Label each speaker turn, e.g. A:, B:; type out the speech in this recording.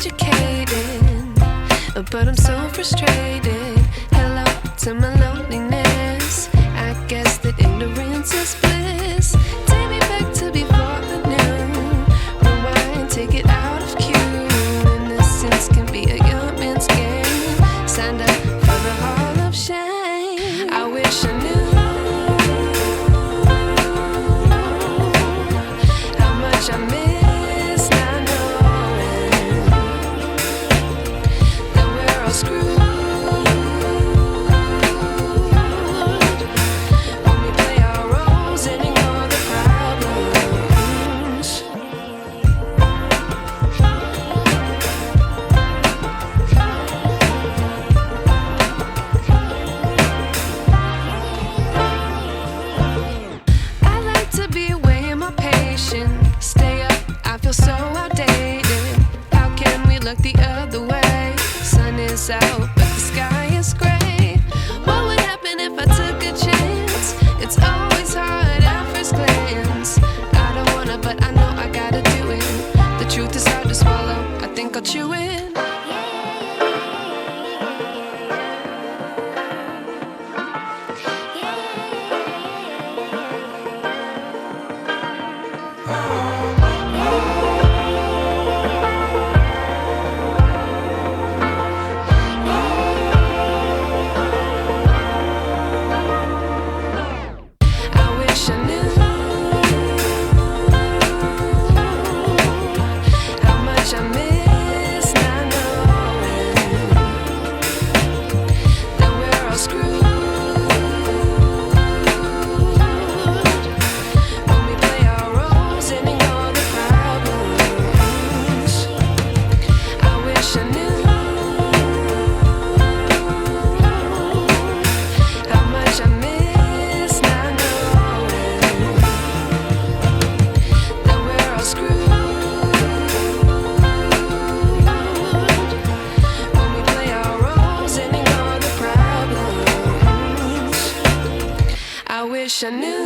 A: educated, but I'm so frustrated. Hello to my loneliness. I guess that ignorance is bliss. Take me back to before I knew. Rewind, take it out of cue. Innocence can be a young man's game. Signed up for the hall of shame. I wish I knew how much I miss not knowing that we're all screwed. Stay up, I feel so outdated. How can we look the other way? Sun is out, but the sky is gray. What would happen if I took a chance? It's always hard at first glance. I don't wanna, but I know I gotta do it. The truth is hard to swallow, I think I'll chew it. I wish I knew